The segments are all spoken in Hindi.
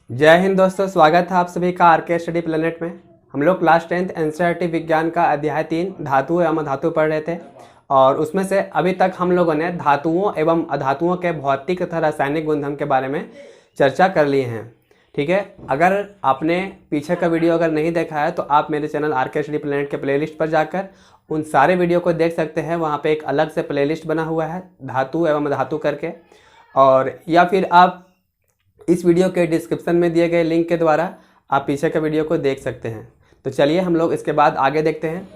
जय हिंद दोस्तों, स्वागत है आप सभी का आर के स्टडी प्लेनेट में। हम लोग क्लास 10th एनसीईआरटी विज्ञान का अध्याय 3 धातु एवं अधातु पढ़ रहे थे और उसमें से अभी तक हम लोगों ने धातुओं एवं अधातुओं के भौतिक तथा रासायनिक गुणधर्म के बारे में चर्चा कर लिए हैं। ठीक है, अगर आपने पीछे का वीडियो अगर नहीं देखा है तो आप मेरे चैनल आर के स्टडी प्लेनेट के प्लेलिस्ट पर जाकर उन सारे वीडियो को देख सकते हैं। वहाँ पे एक अलग से प्लेलिस्ट बना हुआ है धातु एवं अधातु करके, और या फिर आप इस वीडियो के डिस्क्रिप्शन में दिए गए लिंक के द्वारा आप पीछे का वीडियो को देख सकते हैं। तो चलिए हम लोग इसके बाद आगे देखते हैं।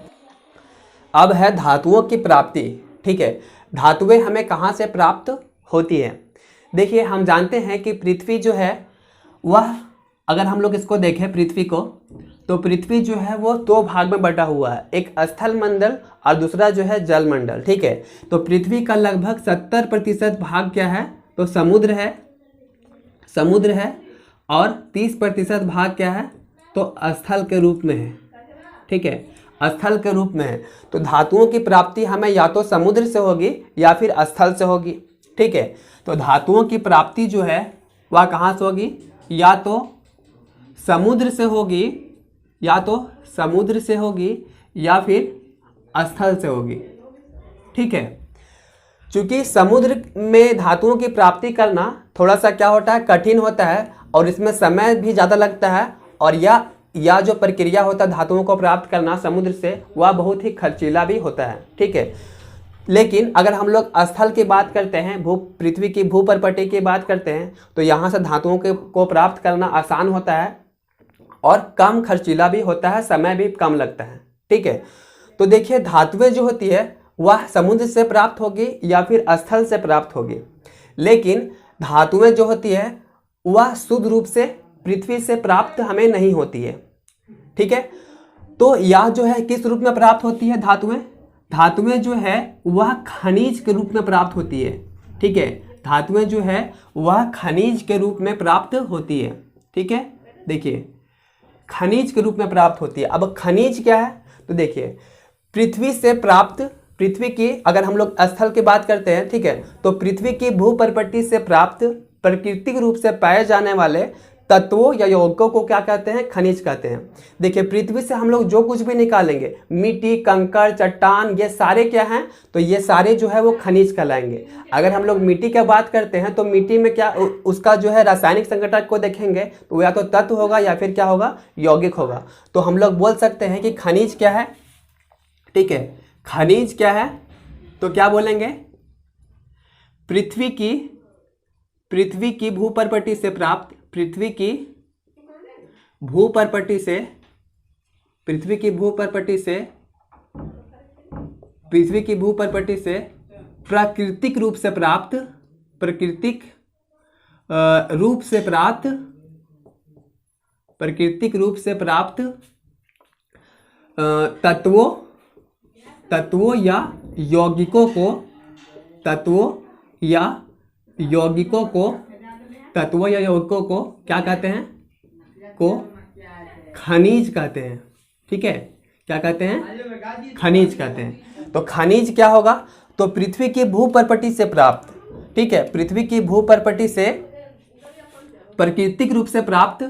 अब है धातुओं की प्राप्ति। ठीक है, धातुएं हमें कहाँ से प्राप्त होती है। देखिए, हम जानते हैं कि पृथ्वी जो है वह, अगर हम लोग इसको देखें पृथ्वी को, तो पृथ्वी जो है वो दो भाग में बटा हुआ है, एक स्थल मंडल और दूसरा जो है जल मंडल। ठीक है, तो पृथ्वी का लगभग 70% भाग क्या है, तो समुद्र है और 30% भाग क्या है, तो स्थल के रूप में है। ठीक है, स्थल के रूप में है। तो धातुओं की प्राप्ति हमें या तो समुद्र से होगी या फिर स्थल से होगी। ठीक है, तो धातुओं की प्राप्ति जो है वह कहाँ से होगी, या तो समुद्र से होगी या फिर स्थल से होगी। ठीक है, चूंकि समुद्र में धातुओं की प्राप्ति करना थोड़ा सा क्या होता है, कठिन होता है और इसमें समय भी ज़्यादा लगता है, और या जो प्रक्रिया होता है धातुओं को प्राप्त करना समुद्र से, वह बहुत ही खर्चीला भी होता है। ठीक है, लेकिन अगर हम लोग स्थल की बात करते हैं, पृथ्वी की भूपर्पटी की बात करते हैं, तो यहाँ से धातुओं को प्राप्त करना आसान होता है और कम खर्चीला भी होता है, समय भी कम लगता है। ठीक है, तो देखिए धातुएं जो होती है वह समुद्र से प्राप्त होगी या फिर स्थल से प्राप्त होगी, लेकिन धातुएं जो होती है वह शुद्ध रूप से पृथ्वी से प्राप्त हमें नहीं होती है। ठीक है, तो यह जो है किस रूप में प्राप्त होती है, धातुएं जो है वह खनिज के रूप में प्राप्त होती है। ठीक है, धातुएं जो है वह खनिज के रूप में प्राप्त होती है। ठीक है, देखिए खनिज के रूप में प्राप्त होती है। अब खनिज क्या है, तो देखिए पृथ्वी की अगर हम लोग स्थल की बात करते हैं, ठीक है, तो पृथ्वी की भूपर्पटी से प्राप्त प्राकृतिक रूप से पाए जाने वाले तत्वों या यौगिकों को क्या कहते हैं, खनिज कहते हैं। देखिए पृथ्वी से हम लोग जो कुछ भी निकालेंगे, मिट्टी, कंकड़, चट्टान, ये सारे क्या हैं, तो ये सारे जो है वो खनिज कहलाएंगे। अगर हम लोग मिट्टी की बात करते हैं तो मिट्टी में क्या, उसका जो है रासायनिक संगठन को देखेंगे तो या तो तत्व होगा या फिर क्या होगा, यौगिक होगा। तो हम लोग बोल सकते हैं कि खनिज क्या है। ठीक है, खनिज क्या है, तो क्या बोलेंगे, पृथ्वी की भूपर्पटी से प्राप्त, पृथ्वी की भूपर्पटी से प्राकृतिक रूप से प्राप्त तत्वों या यौगिकों को क्या कहते हैं, को खनिज कहते हैं। ठीक है, क्या कहते हैं, खनिज कहते हैं। तो खनिज क्या होगा, तो पृथ्वी की भूपर्पटी से प्राप्त, ठीक है, पृथ्वी की भूपर्पटी से प्राकृतिक रूप से प्राप्त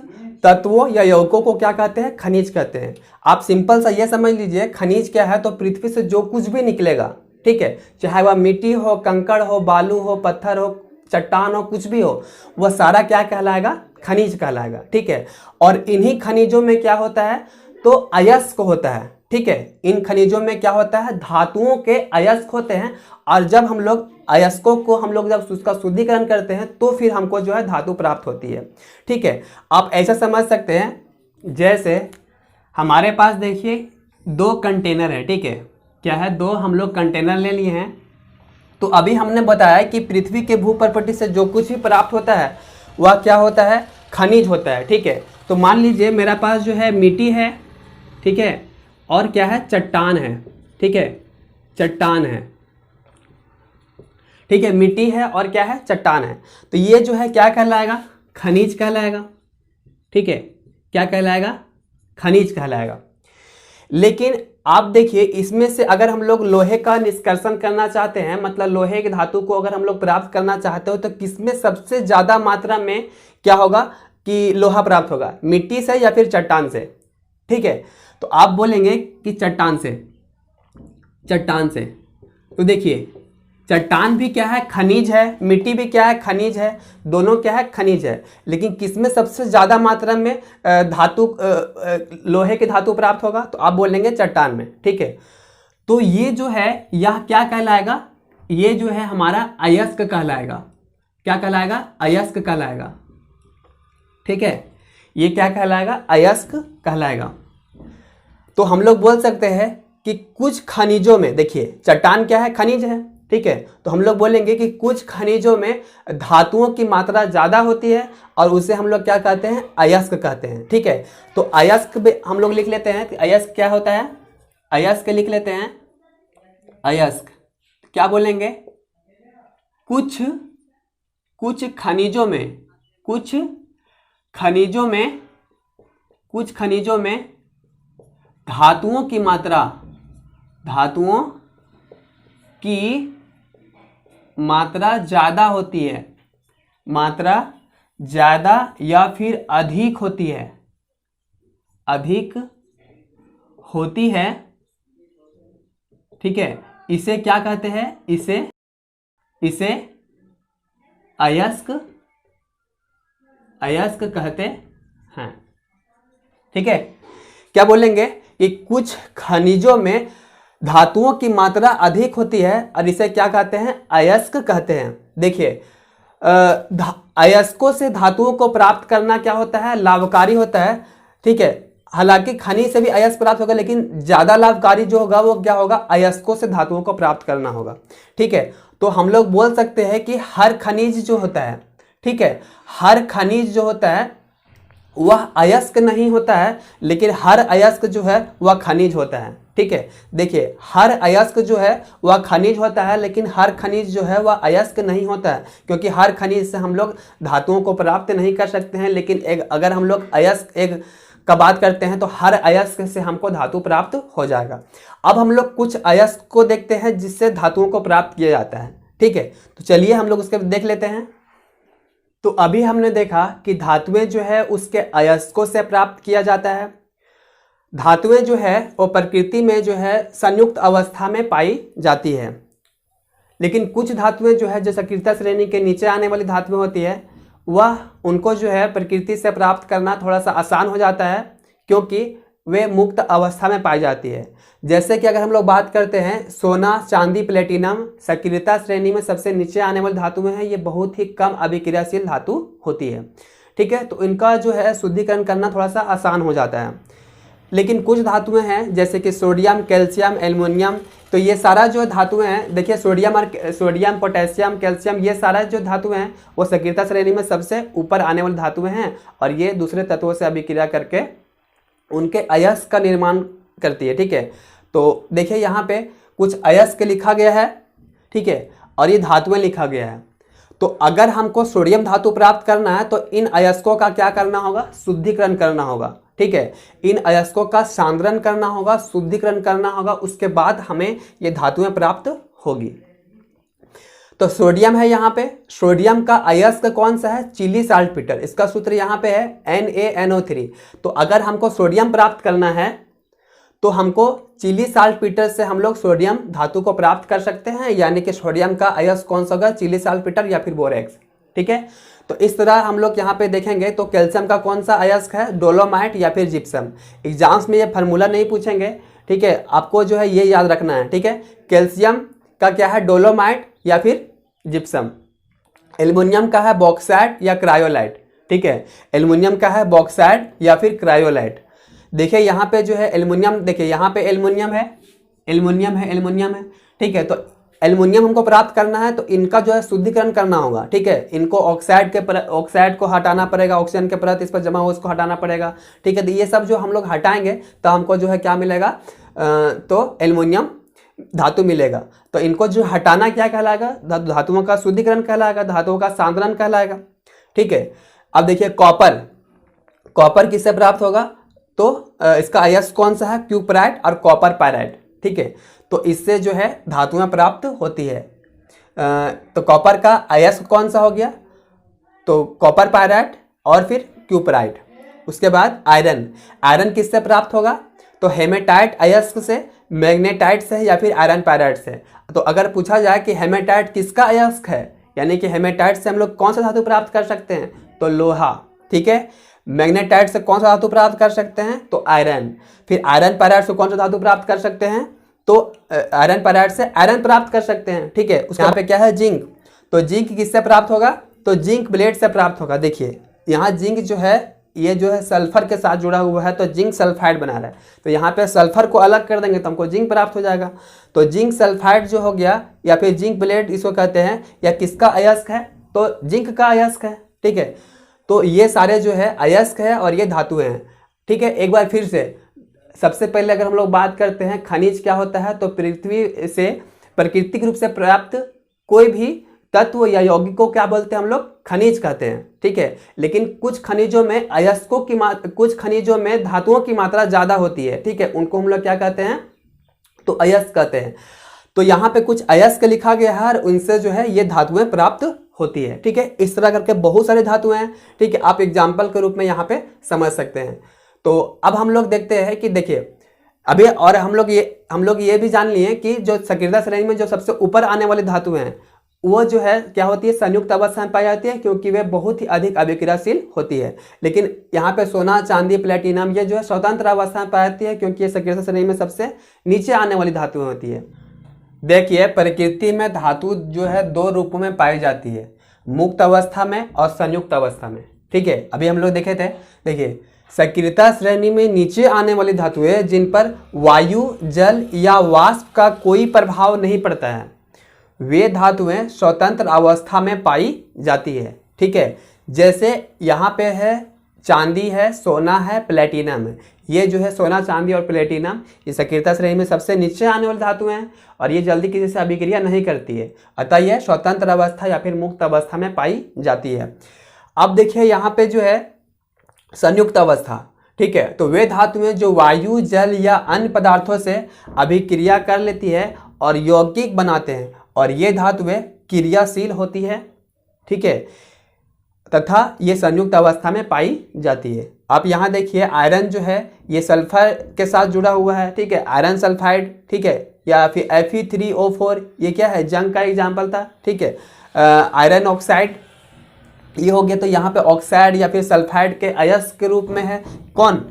तत्वों या यौगिकों को क्या कहते हैं, खनिज कहते हैं। आप सिंपल सा ये समझ लीजिए, खनिज क्या है, तो पृथ्वी से जो कुछ भी निकलेगा, ठीक है, चाहे वह मिट्टी हो, कंकड़ हो, बालू हो, पत्थर हो, चट्टान हो, कुछ भी हो, वह सारा क्या कहलाएगा, खनिज कहलाएगा। ठीक है, और इन्हीं खनिजों में क्या होता है, तो अयस्क होता है। ठीक है, इन खनिजों में क्या होता है, धातुओं के अयस्क होते हैं, और जब हम लोग अयस्कों को हम लोग जब उसका शुद्धिकरण करते हैं तो फिर हमको जो है धातु प्राप्त होती है। ठीक है, आप ऐसा समझ सकते हैं जैसे हमारे पास देखिए 2 कंटेनर है। ठीक है, क्या है, 2 हम लोग कंटेनर ले लिए हैं। तो अभी हमने बताया कि पृथ्वी के भूपर्पटी से जो कुछ भी प्राप्त होता है वह क्या होता है, खनिज होता है। ठीक है, तो मान लीजिए मेरा पास जो है मिट्टी है, ठीक है, और क्या है, चट्टान है। ठीक है, चट्टान है। ठीक है, मिट्टी है और क्या है, चट्टान है। तो ये जो है क्या कहलाएगा, खनिज कहलाएगा। ठीक है, क्या कहलाएगा, खनिज कहलाएगा। लेकिन आप देखिए इसमें से अगर हम लोग लोहे का निष्कर्षण करना चाहते हैं, मतलब लोहे की धातु को अगर हम लोग प्राप्त करना चाहते हो, तो किसमें सबसे ज़्यादा मात्रा में क्या होगा, कि लोहा प्राप्त होगा, मिट्टी से या फिर चट्टान से। ठीक है, तो आप बोलेंगे कि चट्टान से, चट्टान से। तो देखिए चट्टान भी क्या है, खनिज है, मिट्टी भी क्या है, खनिज है, दोनों क्या है, खनिज है। लेकिन किसमें सबसे ज़्यादा मात्रा में धातु, लोहे की धातु प्राप्त होगा, तो आप बोलेंगे चट्टान में। ठीक है, तो ये जो है यह क्या कहलाएगा, ये जो है हमारा अयस्क कहलाएगा। क्या कहलाएगा, अयस्क कहलाएगा। ठीक है, ये क्या कहलाएगा, अयस्क कहलाएगा। तो हम लोग बोल सकते हैं कि कुछ खनिजों में, देखिए चट्टान क्या है, खनिज है। ठीक है, तो हम लोग बोलेंगे कि कुछ खनिजों में धातुओं की मात्रा ज़्यादा होती है और उसे हम लोग क्या कहते हैं, अयस्क कहते हैं। ठीक है, तो अयस्क भी हम लोग लिख लेते हैं कि अयस्क क्या होता है, अयस्क लिख लेते हैं। अयस्क क्या बोलेंगे, कुछ खनिजों में, कुछ खनिजों में धातुओं की मात्रा ज़्यादा होती है, मात्रा ज़्यादा या फिर अधिक होती है, अधिक होती है। ठीक है, इसे क्या कहते हैं, इसे अयस्क कहते हैं। ठीक है, क्या बोलेंगे कि कुछ खनिजों में धातुओं की मात्रा अधिक होती है और इसे क्या कहते हैं, अयस्क कहते हैं। देखिए अयस्कों से धातुओं को प्राप्त करना क्या होता है, लाभकारी होता है। ठीक है, हालांकि खनिज से भी अयस्क प्राप्त होगा, लेकिन ज़्यादा लाभकारी जो होगा वो क्या होगा, अयस्कों से धातुओं को प्राप्त करना होगा। ठीक है, तो हम लोग बोल सकते हैं कि हर खनिज जो होता है, ठीक है, हर खनिज जो होता है वह अयस्क नहीं होता है, लेकिन हर अयस्क जो है वह खनिज होता है। ठीक है, देखिए हर अयस्क जो है वह खनिज होता है, लेकिन हर खनिज जो है वह अयस्क नहीं होता है, क्योंकि हर खनिज से हम लोग धातुओं को प्राप्त नहीं कर सकते हैं। लेकिन अगर हम लोग अयस्क एक का बात करते हैं तो हर अयस्क से हमको धातु प्राप्त हो जाएगा। अब हम लोग कुछ अयस्क को देखते हैं जिससे धातुओं को प्राप्त किया जाता है। ठीक है, तो चलिए हम लोग उसके देख लेते हैं। तो अभी हमने देखा कि धातुएं जो है उसके अयस्कों से प्राप्त किया जाता है। धातुएं जो है वो प्रकृति में जो है संयुक्त अवस्था में पाई जाती है, लेकिन कुछ धातुएं जो है जो सक्रियता श्रेणी के नीचे आने वाली धातुएं होती है, वह उनको जो है प्रकृति से प्राप्त करना थोड़ा सा आसान हो जाता है, क्योंकि वे मुक्त अवस्था में पाई जाती है। जैसे कि अगर हम लोग बात करते हैं सोना, चांदी, प्लेटिनम सक्रियता श्रेणी में सबसे नीचे आने वाली धातुएं हैं, ये बहुत ही कम अभिक्रियाशील धातु होती है। ठीक है, तो इनका जो है शुद्धिकरण करना थोड़ा सा आसान हो जाता है। लेकिन कुछ धातुएं हैं जैसे कि सोडियम, कैल्शियम, एल्युमिनियम, तो ये सारा जो धातुएं हैं, देखिए सोडियम, पोटेशियम, कैल्शियम, ये सारा जो धातुएं हैं वो सक्रियता श्रेणी में सबसे ऊपर आने वाली धातुएं हैं और ये दूसरे तत्वों से अभिक्रिया करके उनके अयस्क का निर्माण करती है। ठीक है, तो देखिए यहाँ पे कुछ अयस्क लिखा गया है, ठीक है, और ये धातुएं लिखा गया है। तो अगर हमको सोडियम धातु प्राप्त करना है तो इन अयस्कों का क्या करना होगा, शुद्धिकरण करना होगा। ठीक है, इन अयस्कों का सांद्रण करना होगा, शुद्धिकरण करना होगा, उसके बाद हमें ये धातुएं प्राप्त होगी। तो सोडियम है यहाँ पे, सोडियम का अयस्क कौन सा है, चिली साल्टपीटर, इसका सूत्र यहाँ पे है NaNO3। तो अगर हमको सोडियम प्राप्त करना है तो हमको चिली साल्टपीटर से हम लोग सोडियम धातु को प्राप्त कर सकते हैं, यानी कि सोडियम का अयस्क कौन सा होगा, चिली साल्टपीटर या फिर बोरेक्स। ठीक है, तो इस तरह हम लोग यहाँ पे देखेंगे तो कैल्शियम का कौन सा अयस्क है, डोलोमाइट या फिर जिप्सम। एग्जाम्स में ये फार्मूला नहीं पूछेंगे, ठीक है, आपको जो है ये याद रखना है। ठीक है, कैल्शियम का क्या है, डोलोमाइट या फिर जिप्सम। एल्युमिनियम का है बॉक्साइट या क्रायोलाइट। ठीक है, एल्युमिनियम का है बॉक्साइट या फिर क्रायोलाइट। देखिए यहाँ पे जो है एल्युमिनियम, देखिए यहाँ पे एल्युमिनियम है। ठीक है, तो एल्युमिनियम हमको प्राप्त करना है तो इनका जो है शुद्धिकरण करना होगा। ठीक है, इनको ऑक्साइड को हटाना पड़ेगा, ऑक्सीजन के परत इस पर जमा हो उसको हटाना पड़ेगा। ठीक है, तो ये सब जो हम लोग हटाएंगे तो हमको जो है क्या मिलेगा, तो एल्युमिनियम धातु मिलेगा। तो इनको जो हटाना क्या कहलाएगा, धातुओं का शुद्धिकरण कहलाएगा, धातुओं का सांद्रण कहलाएगा। ठीक है, अब देखिए कॉपर किससे प्राप्त होगा, तो इसका अयस्क कौन सा है, क्यूपराइट और कॉपर पायराइट। ठीक है, तो इससे जो है धातुएं प्राप्त होती है। तो कॉपर का अयस्क कौन सा हो गया, तो कॉपर पायराइट और फिर क्यूपराइट। उसके बाद आयरन, आयरन किससे प्राप्त होगा? तो हेमेटाइट अयस्क से, मैग्नेटाइट से या फिर आयरन पायराइट से। तो अगर पूछा जाए कि हेमेटाइट किसका अयस्क है, यानी कि हेमेटाइट से हम लोग कौन सा धातु प्राप्त कर सकते हैं? तो लोहा। ठीक है। मैग्नेटाइट से कौन सा धातु प्राप्त कर सकते हैं? तो आयरन। फिर आयरन पायराइट से कौन सा धातु प्राप्त कर सकते हैं? तो आयरन पायराइट से आयरन प्राप्त कर सकते हैं। ठीक है। उसके यहाँ पे क्या है? जिंक। तो जिंक किससे प्राप्त होगा? तो जिंक ब्लेड से प्राप्त होगा। देखिए यहाँ जिंक जो है, ये जो है सल्फर के साथ जुड़ा हुआ है, तो जिंक सल्फाइड बना रहा है। तो यहाँ पे सल्फर को अलग कर देंगे तो हमको जिंक प्राप्त हो जाएगा। तो जिंक सल्फाइड जो हो गया या फिर जिंक ब्लेड इसको कहते हैं, या किसका अयस्क है? तो जिंक का अयस्क है। ठीक है। तो ये सारे जो है अयस्क है और ये धातुएं हैं। ठीक है। एक बार फिर से, सबसे पहले अगर हम लोग बात करते हैं खनिज क्या होता है, तो पृथ्वी से प्राकृतिक रूप से प्राप्त कोई भी तत्व या यौगिक को क्या बोलते हैं हम लोग? खनिज कहते हैं। ठीक है। लेकिन कुछ खनिजों में अयस्कों की कुछ खनिजों में धातुओं की मात्रा ज्यादा होती है। ठीक है। उनको हम लोग क्या कहते हैं? तो अयस्क कहते हैं। तो यहाँ पे कुछ अयस्क लिखा गया है और उनसे जो है ये धातुएं प्राप्त होती है। ठीक है। इस तरह करके बहुत सारे धातुएं हैं। ठीक है। आप एग्जाम्पल के रूप में यहाँ पे समझ सकते हैं। तो अब हम लोग देखते हैं कि देखिए अभी, और हम लोग ये भी जान लिए कि जो सक्रियता श्रेणी में जो सबसे ऊपर आने वाली धातुएं हैं वो जो है क्या होती है? संयुक्त अवस्था में पाई जाती है, क्योंकि वे बहुत ही अधिक अभिक्रियाशील होती है। लेकिन यहाँ पे सोना, चांदी, प्लेटिनम ये जो है स्वतंत्र अवस्था में पाई जाती है, क्योंकि ये सक्रियता श्रेणी में सबसे नीचे आने वाली धातुएं होती है। देखिए प्रकृति में धातु जो है दो रूपों में पाई जाती है, मुक्त अवस्था में और संयुक्त अवस्था में। ठीक है। अभी हम लोग देखे थे, देखिए सक्रियता श्रेणी में नीचे आने वाली धातुएं जिन पर वायु, जल या वाष्प का कोई प्रभाव नहीं पड़ता है, वे धातुएं स्वतंत्र अवस्था में पाई जाती है। ठीक है। जैसे यहाँ पे है चांदी है, सोना है, प्लेटिनम है। ये जो है सोना, चांदी और प्लेटिनम ये सक्रियता श्रेणी में सबसे नीचे आने वाली धातुएं हैं और ये जल्दी किसी से अभिक्रिया नहीं करती है, अतः यह स्वतंत्र अवस्था या फिर मुक्त अवस्था में पाई जाती है। अब देखिए यहाँ पे जो है संयुक्त अवस्था। ठीक है। तो वे धातुएं जो वायु, जल या अन्य पदार्थों से अभिक्रिया कर लेती है और यौगिक बनाते हैं, और ये धातुएं क्रियाशील होती है। ठीक है। तथा ये संयुक्त अवस्था में पाई जाती है। आप यहाँ देखिए आयरन जो है ये सल्फर के साथ जुड़ा हुआ है। ठीक है। Iron sulphide. ठीक है। या फिर Fe3O4 ये क्या है? जंग का एग्जाम्पल था। ठीक है। आयरन ऑक्साइड ये हो गया। तो यहाँ पे ऑक्साइड या फिर सल्फाइड के अयस्क के रूप में है कौन?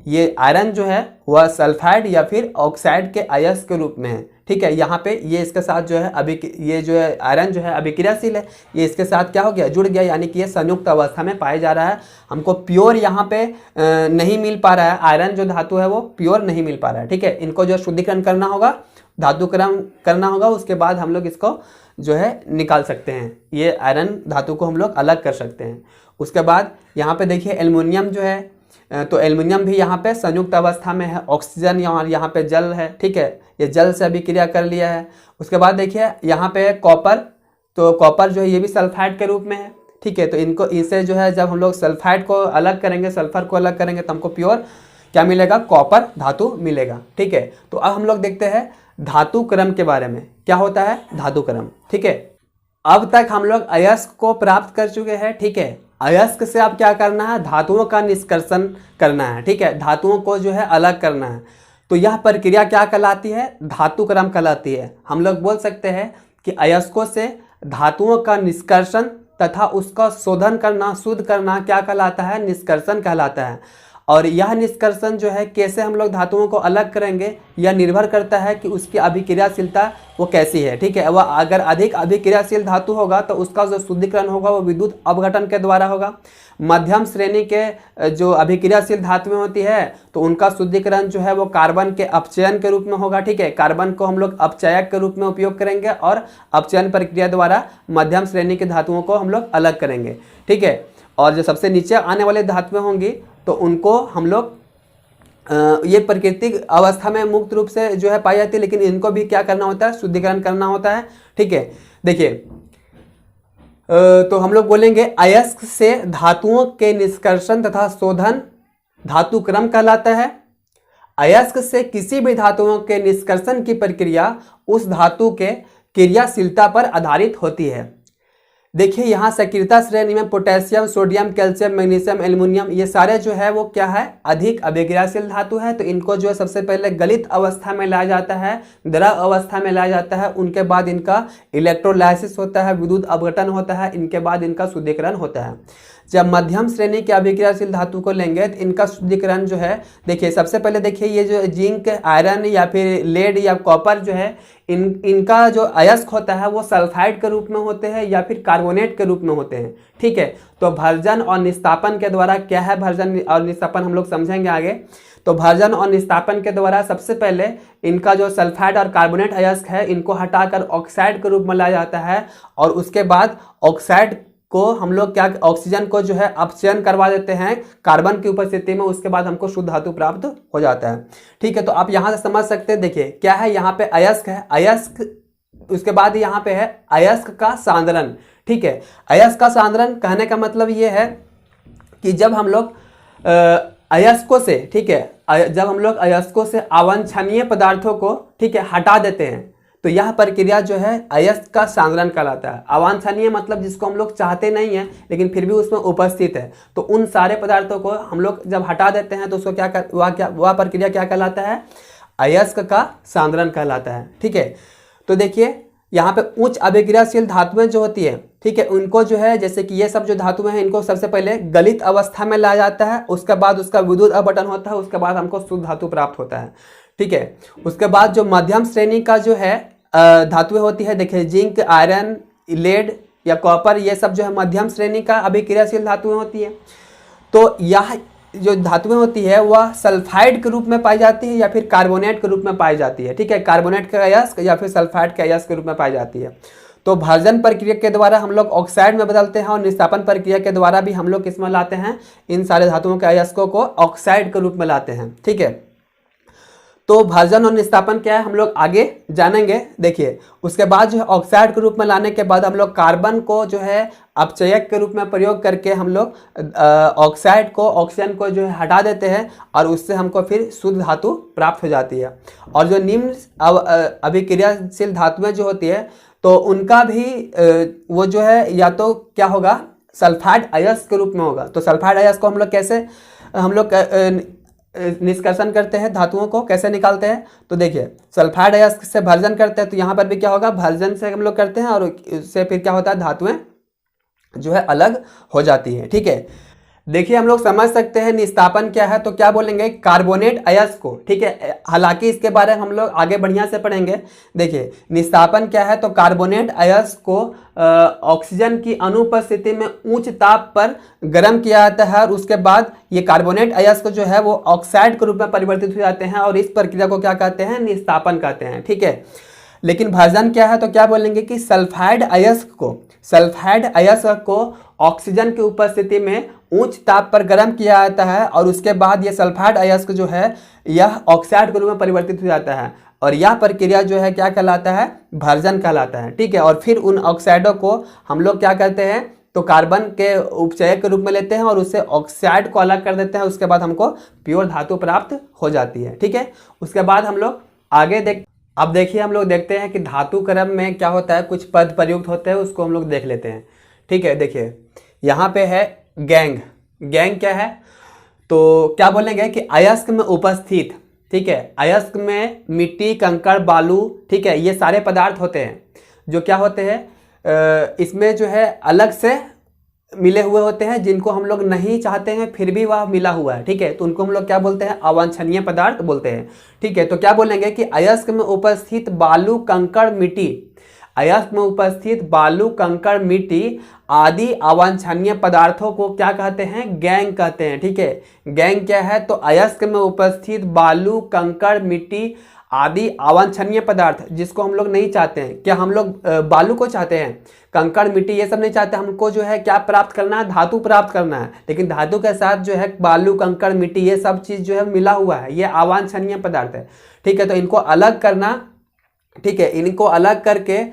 ये आयरन जो है वह सल्फाइड या फिर ऑक्साइड के अयस्क के रूप में है। ठीक है। यहाँ पे ये इसके साथ जो है ये जो है आयरन जो है अभिक्रियाशील है, ये इसके साथ क्या हो गया? जुड़ गया, यानी कि ये संयुक्त अवस्था में पाया जा रहा है। हमको प्योर यहाँ पे नहीं मिल पा रहा है, आयरन जो धातु है वो प्योर नहीं मिल पा रहा है। ठीक है। इनको जो शुद्धिकरण करना होगा, धातुकरण करना होगा, उसके बाद हम लोग इसको जो है निकाल सकते हैं। ये आयरन धातु को हम लोग अलग कर सकते हैं। उसके बाद यहाँ पे देखिए एल्युमिनियम जो है, तो एल्युमिनियम भी यहाँ पे संयुक्त अवस्था में है। ऑक्सीजन यहाँ पे जल है। ठीक है। ये जल से अभिक्रिया कर लिया है। उसके बाद देखिए यहाँ पे कॉपर, तो कॉपर जो है ये भी सल्फाइड के रूप में है। ठीक है। तो इनसे जो है जब हम लोग सल्फाइड को अलग करेंगे, सल्फर को अलग करेंगे, तो हमको प्योर क्या मिलेगा? कॉपर धातु मिलेगा। ठीक है। तो अब हम लोग देखते हैं धातु क्रम के बारे में। क्या होता है धातु क्रम? ठीक है। अब तक हम लोग अयस्क को प्राप्त कर चुके हैं। ठीक है। अयस्क से अब क्या करना है? धातुओं का निष्कर्षण करना है। ठीक है। धातुओं को जो है अलग करना है। तो यह प्रक्रिया क्या कहलाती है? धातु क्रम कहलाती है। हम लोग बोल सकते हैं कि अयस्कों से धातुओं का निष्कर्षण तथा उसका शोधन करना, शुद्ध करना क्या कहलाता है? निष्कर्षण कहलाता है। और यह निष्कर्षण जो है कैसे हम लोग धातुओं को अलग करेंगे, यह निर्भर करता है कि उसकी अभिक्रियाशीलता वो कैसी है। ठीक है। वह अगर अधिक अभिक्रियाशील धातु होगा तो उसका जो शुद्धिकरण होगा वो विद्युत अपघटन के द्वारा होगा। मध्यम श्रेणी के जो अभिक्रियाशील धातुएं होती है तो उनका शुद्धिकरण जो है वो कार्बन के अपचयन के रूप में होगा। ठीक है। कार्बन को हम लोग अपचयक के रूप में उपयोग करेंगे और अपचयन प्रक्रिया द्वारा मध्यम श्रेणी के धातुओं को हम लोग अलग करेंगे। ठीक है। और जो सबसे नीचे आने वाली धातुएं होंगी तो उनको हम लोग ये प्राकृतिक अवस्था में मुक्त रूप से जो है पाई जाती है, लेकिन इनको भी क्या करना होता है? शुद्धिकरण करना होता है। ठीक है। देखिए तो हम लोग बोलेंगे अयस्क से धातुओं के निष्कर्षण तथा शोधन धातु क्रम कहलाता है। अयस्क से किसी भी धातुओं के निष्कर्षण की प्रक्रिया उस धातु के क्रियाशीलता पर आधारित होती है। देखिए यहाँ सक्रियता श्रेणी में potassium, sodium, calcium, magnesium, aluminium ये सारे जो है वो क्या है, अधिक अभिक्रियाशील धातु है। तो इनको जो है सबसे पहले गलित अवस्था में लाया जाता है, द्रव अवस्था में लाया जाता है, उनके बाद इनका इलेक्ट्रोलाइसिस होता है, विद्युत अपघटन होता है, इनके बाद इनका शुद्धिकरण होता है। जब मध्यम श्रेणी के अभिक्रियाशील धातु को लेंगे तो इनका शुद्धिकरण जो है, देखिए सबसे पहले देखिए ये जो जिंक, आयरन या फिर लेड या कॉपर जो है इनका जो अयस्क होता है वो सल्फाइड के रूप में होते हैं या फिर कार्बोनेट के रूप में होते हैं। ठीक है, तो भर्जन और निस्तापन के द्वारा क्या है, भर्जन और निस्तापन हम लोग समझेंगे आगे। तो भर्जन और निस्तापन के द्वारा सबसे पहले इनका जो सल्फाइड और कार्बोनेट अयस्क है इनको हटाकर ऑक्साइड के रूप में लाया जाता है, और उसके बाद ऑक्साइड को हम लोग क्या, ऑक्सीजन को जो है अपचयन करवा देते हैं कार्बन की उपस्थिति में, उसके बाद हमको शुद्ध धातु प्राप्त हो जाता है। ठीक है, तो आप यहाँ से समझ सकते हैं, देखिए क्या है, यहाँ पे अयस्क है, अयस्क, उसके बाद यहाँ पे है अयस्क का सांद्रण। ठीक है, अयस्क का सांद्रण कहने का मतलब ये है कि जब हम लोग अयस्कों से, ठीक है, जब हम लोग अयस्कों से अवांछनीय पदार्थों को, ठीक है, हटा देते हैं तो यह प्रक्रिया जो है अयस्क का सांद्रण कहलाता है। अवांछनीय मतलब जिसको हम लोग चाहते नहीं है लेकिन फिर भी उसमें उपस्थित है, तो उन सारे पदार्थों को हम लोग जब हटा देते हैं तो उसको वह प्रक्रिया क्या कहलाता है, अयस्क का सांद्रण कहलाता है। ठीक है, तो देखिए यहाँ पे उच्च अभिक्रियाशील धातुएं जो होती है, ठीक है, उनको जो है, जैसे कि ये सब जो धातुएं हैं इनको सबसे पहले गलित अवस्था में लाया जाता है, उसके बाद उसका विद्युत अपघटन होता है, उसके बाद हमको शुद्ध धातु प्राप्त होता है। ठीक है, उसके बाद जो मध्यम श्रेणी का जो है धातुएं होती है, देखिए जिंक, आयरन, लेड या कॉपर, ये सब जो है मध्यम श्रेणी का अभिक्रियाशील धातुएं होती है। तो यह जो धातुएं होती है वह सल्फाइड के रूप में पाई जाती है या फिर कार्बोनेट के रूप में पाई जाती है। ठीक है, कार्बोनेट का अयस्क या फिर सल्फाइड के अयस्क के रूप में पाई जाती है। तो भर्जन प्रक्रिया के द्वारा हम लोग ऑक्साइड में बदलते हैं, और निस्तापन प्रक्रिया के द्वारा भी हम लोग किसमें लाते हैं, इन सारे धातुओं के अयस्कों को ऑक्साइड के रूप में लाते हैं। ठीक है, तो भर्जन और निस्तापन क्या है हम लोग आगे जानेंगे। देखिए उसके बाद जो है ऑक्साइड के रूप में लाने के बाद हम लोग कार्बन को जो है अपचयक के रूप में प्रयोग करके हम लोग ऑक्साइड को, ऑक्सीजन को जो है हटा देते हैं, और उससे हमको फिर शुद्ध धातु प्राप्त हो जाती है। और जो निम्न अभिक्रियाशील धातुएं जो होती है तो उनका भी वो जो है या तो क्या होगा, सल्फाइड अयस्क के रूप में होगा। तो सल्फाइड अयस्क को हम लोग कैसे हम लोग निष्कर्षण करते हैं, धातुओं को कैसे निकालते हैं, तो देखिए सल्फाइड अयस्क से भर्जन करते हैं, तो यहाँ पर भी क्या होगा, भर्जन से हम लोग करते हैं, और उससे फिर क्या होता है, धातुएं जो है अलग हो जाती है। ठीक है, देखिए हम लोग समझ सकते हैं निस्तापन क्या है, तो क्या बोलेंगे, कार्बोनेट अयस्क को। ठीक है, हालांकि इसके बारे में हम लोग आगे बढ़िया से पढ़ेंगे। देखिए निस्तापन क्या है, तो कार्बोनेट अयस्क को ऑक्सीजन की अनुपस्थिति में उच्च ताप पर गर्म किया जाता है, और उसके बाद ये कार्बोनेट अयस्क जो है वो ऑक्साइड के रूप में परिवर्तित हो जाते हैं, और इस प्रक्रिया को क्या कहते हैं, निस्तापन कहते हैं। ठीक है, लेकिन भर्जन क्या है, तो क्या बोलेंगे कि सल्फाइड अयस्क को ऑक्सीजन की उपस्थिति में उच्च ताप पर गर्म किया जाता है, और उसके बाद ये सल्फाइड अयस्क जो है यह ऑक्साइड के रूप में परिवर्तित हो जाता है, और यह प्रक्रिया जो है क्या कहलाता है, भर्जन कहलाता है। ठीक है, और फिर उन ऑक्साइडों को हम लोग क्या करते हैं, तो कार्बन के उपचयक के रूप में लेते हैं और उससे ऑक्साइड को अलग कर देते हैं, उसके बाद हमको प्योर धातु प्राप्त हो जाती है। ठीक है, उसके बाद हम लोग आगे अब देखिए हम लोग देखते हैं कि धातु क्रम में क्या होता है, कुछ पद प्रयुक्त होते हैं, उसको हम लोग देख लेते हैं। ठीक है, देखिए यहाँ पे है गैंग। गैंग क्या है, तो क्या बोलेंगे कि अयस्क में उपस्थित, ठीक है, अयस्क में मिट्टी, कंकड़, बालू, ठीक है, ये सारे पदार्थ होते हैं जो क्या होते हैं, इसमें जो है अलग से मिले हुए होते हैं, जिनको हम लोग नहीं चाहते हैं फिर भी वह मिला हुआ है। ठीक है, तो उनको हम लोग क्या बोलते हैं, अवांछनीय पदार्थ बोलते हैं। ठीक है, तो क्या बोलेंगे कि अयस्क में उपस्थित बालू, कंकड़, मिट्टी, अयस्क में उपस्थित बालू, कंकड़, मिट्टी आदि अवांछनीय पदार्थों को क्या कहते हैं, गैंग कहते हैं। ठीक है, गैंग क्या है, तो अयस्क में उपस्थित बालू, कंकड़, मिट्टी आदि अवांछनीय पदार्थ जिसको हम लोग नहीं चाहते हैं। क्या हम लोग बालू को चाहते हैं, कंकड़, मिट्टी ये सब नहीं चाहते, हमको जो है क्या प्राप्त करना है, धातु प्राप्त करना है, लेकिन धातु के साथ जो है बालू, कंकड़, मिट्टी ये सब चीज़ जो है मिला हुआ है, ये अवांछनीय पदार्थ है। ठीक है, तो इनको अलग करना, ठीक है, इनको अलग करके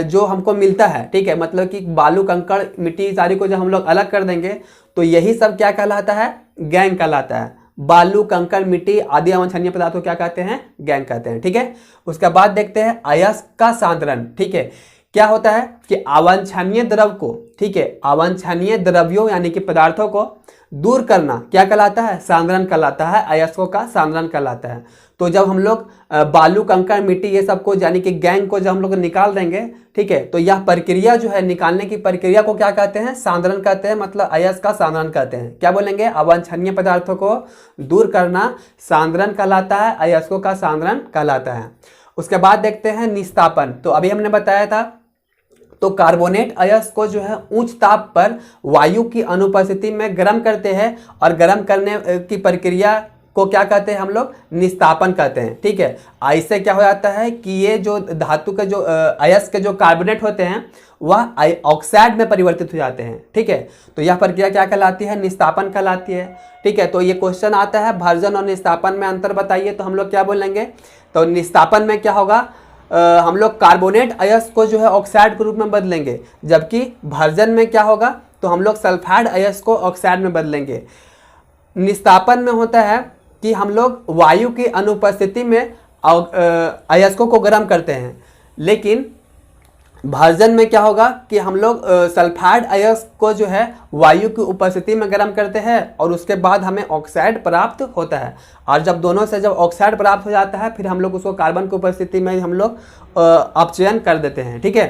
जो हमको मिलता है, ठीक है, मतलब कि बालू, कंकड़, मिट्टी सारी को जब हम लोग अलग कर देंगे तो यही सब क्या कहलाता है, गैंग कहलाता है। बालू, कंकड़, मिट्टी आदि अवांछनीय पदार्थों क्या कहते हैं, गैंग कहते हैं। ठीक है, उसके बाद देखते हैं अयस्क का सांद्रण। ठीक है, क्या होता है कि अवांछनीय द्रव को, ठीक है, अवांछनीय द्रव्यों यानी कि पदार्थों को दूर करना क्या कहलाता है? सांद्रण कहलाता है, अयस्कों का सांद्रण कहलाता है। तो जब हम लोग बालू, कंकड़, मिट्टी ये सब को यानी कि गैंग को जब हम लोग निकाल देंगे, ठीक है, तो यह प्रक्रिया जो है, निकालने की प्रक्रिया को क्या कहते हैं? सांद्रण कहते हैं, मतलब अयस्क का सांद्रण कहते हैं। क्या बोलेंगे? अवांछनीय पदार्थों को दूर करना सांद्रण कहलाता है, अयस्कों का सांद्रण कहलाता है। उसके बाद देखते हैं निस्तापन। तो अभी हमने बताया था, तो कार्बोनेट अयस्क को जो है उच्च ताप पर वायु की अनुपस्थिति में गर्म करते हैं, और गर्म करने की प्रक्रिया को क्या कहते हैं हम लोग? निस्तापन कहते हैं, ठीक है। इससे क्या हो जाता है कि ये जो धातु के जो अयस्क के जो कार्बोनेट होते हैं वह ऑक्साइड में परिवर्तित हो जाते हैं, ठीक है। तो यह प्रक्रिया क्या कहलाती है? निस्तापन कहलाती है, ठीक है। तो ये क्वेश्चन आता है भर्जन और निस्तापन में अंतर बताइए, तो हम लोग क्या बोलेंगे? तो निस्तापन में क्या होगा? हम लोग कार्बोनेट अयस्क को जो है ऑक्साइड के रूप में बदलेंगे, जबकि भर्जन में क्या होगा? तो हम लोग सल्फाइड अयस्क को ऑक्साइड में बदलेंगे। निस्तापन में होता है कि हम लोग वायु की अनुपस्थिति में अयस्कों को गर्म करते हैं, लेकिन भर्जन में क्या होगा कि हम लोग सल्फाइड अयस्क को जो है वायु की उपस्थिति में गर्म करते हैं, और उसके बाद हमें ऑक्साइड प्राप्त होता है। और जब दोनों से जब ऑक्साइड प्राप्त हो जाता है, फिर हम लोग उसको कार्बन की उपस्थिति में हम लोग अपचयन कर देते हैं, ठीक है।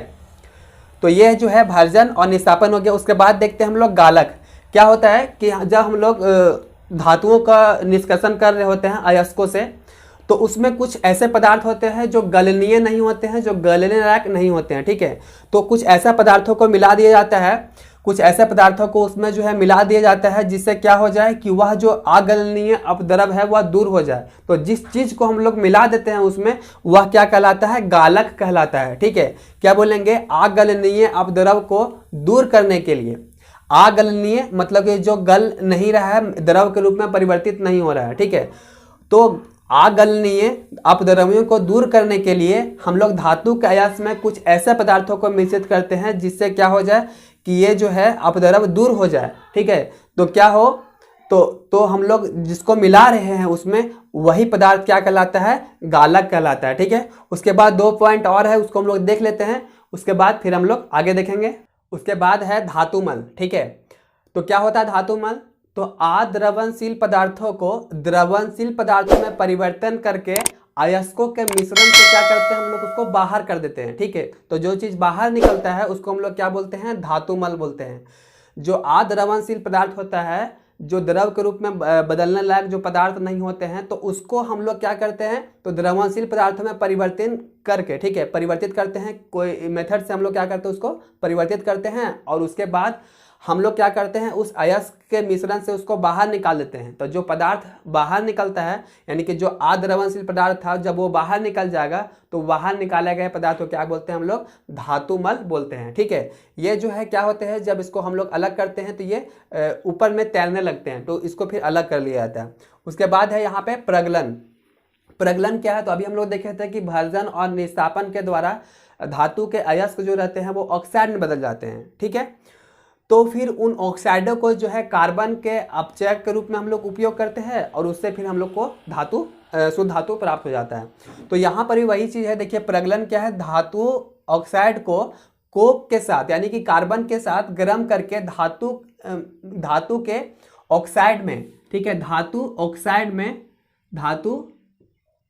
तो ये जो है भर्जन और निस्तापन हो गया। उसके बाद देखते हैं हम लोग गालक। क्या होता है कि जब हम लोग धातुओं का निष्कर्षण कर रहे होते हैं अयस्कों से, तो उसमें कुछ ऐसे पदार्थ होते हैं जो गलनीय नहीं होते हैं, जो गलने लायक नहीं होते हैं, ठीक है। तो कुछ ऐसा पदार्थों को मिला दिया जाता है, कुछ ऐसे पदार्थों को उसमें जो है मिला दिया जाता है, जिससे क्या हो जाए कि वह जो अगलनीय अपद्रव है वह दूर हो जाए। तो जिस चीज को हम लोग मिला देते हैं उसमें, वह क्या कहलाता है? गालक कहलाता है, ठीक है। क्या बोलेंगे? अगलनीय अपद्रव को दूर करने के लिए। अगलनीय मतलब कि जो गल नहीं रहा है, द्रव के रूप में परिवर्तित नहीं हो रहा है, ठीक है। तो अगलनीय अपद्रव्यों को दूर करने के लिए हम लोग धातु के अयस्क में कुछ ऐसे पदार्थों को मिश्रित करते हैं, जिससे क्या हो जाए कि ये जो है अपद्रव दूर हो जाए, ठीक है। तो क्या हो, तो हम लोग जिसको मिला रहे हैं उसमें वही पदार्थ क्या कहलाता है? गालक कहलाता है, ठीक है। उसके बाद 2 पॉइंट और है, उसको हम लोग देख लेते हैं, उसके बाद फिर हम लोग आगे देखेंगे। उसके बाद है धातुमल, ठीक है। तो क्या होता है धातुमल? तो अद्रवणशील पदार्थों को द्रवणशील पदार्थों में परिवर्तन करके अयस्कों के मिश्रण से क्या करते हैं? हम लोग उसको बाहर कर देते हैं, ठीक है। तो जो चीज बाहर निकलता है उसको हम लोग क्या बोलते हैं? धातुमल बोलते हैं। जो अद्रवणशील पदार्थ होता है, जो द्रव के रूप में बदलने लायक जो पदार्थ नहीं होते हैं, तो उसको हम लोग क्या करते हैं? तो द्रवणशील पदार्थों में परिवर्तन करके, ठीक है, परिवर्तित करते हैं। कोई मेथड से हम लोग क्या करते हैं? उसको परिवर्तित करते हैं, और उसके बाद हम लोग क्या करते हैं? उस अयस्क के मिश्रण से उसको बाहर निकाल देते हैं। तो जो पदार्थ बाहर निकलता है, यानी कि जो अद्रवणशील पदार्थ था, जब वो बाहर निकल जाएगा तो बाहर निकाले गए पदार्थ को क्या बोलते हैं? हम लोग धातुमल बोलते हैं, ठीक है। ये जो है क्या होते हैं, जब इसको हम लोग अलग करते हैं तो ये ऊपर में तैरने लगते हैं, तो इसको फिर अलग कर लिया जाता है। उसके बाद है यहाँ पे प्रगलन। प्रगलन क्या है? तो अभी हम लोग देखे थे कि भर्जन और निस्तापन के द्वारा धातु के अयस्क जो रहते हैं वो ऑक्साइड में बदल जाते हैं, ठीक है। तो फिर उन ऑक्साइडों को जो है कार्बन के अपचयक के रूप में हम लोग उपयोग करते हैं, और उससे फिर हम लोग को धातु शुद्ध धातु प्राप्त हो जाता है। तो यहाँ पर भी वही चीज़ है। देखिए प्रगलन क्या है? धातु ऑक्साइड को कोक के साथ यानी कि कार्बन के साथ गर्म करके धातु के ऑक्साइड में, ठीक है, धातु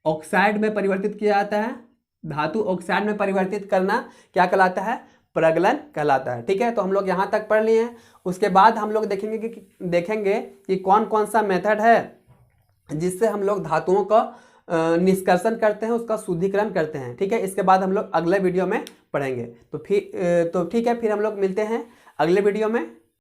ऑक्साइड में परिवर्तित किया जाता है। धातु ऑक्साइड में परिवर्तित करना क्या कहलाता है? प्रगलन कहलाता है, ठीक है। तो हम लोग यहाँ तक पढ़ लिए हैं। उसके बाद हम लोग देखेंगे कि कौन कौन सा मेथड है जिससे हम लोग धातुओं का निष्कर्षण करते हैं, उसका शुद्धिकरण करते हैं, ठीक है। इसके बाद हम लोग अगले वीडियो में पढ़ेंगे। तो ठीक है, फिर हम लोग मिलते हैं अगले वीडियो में।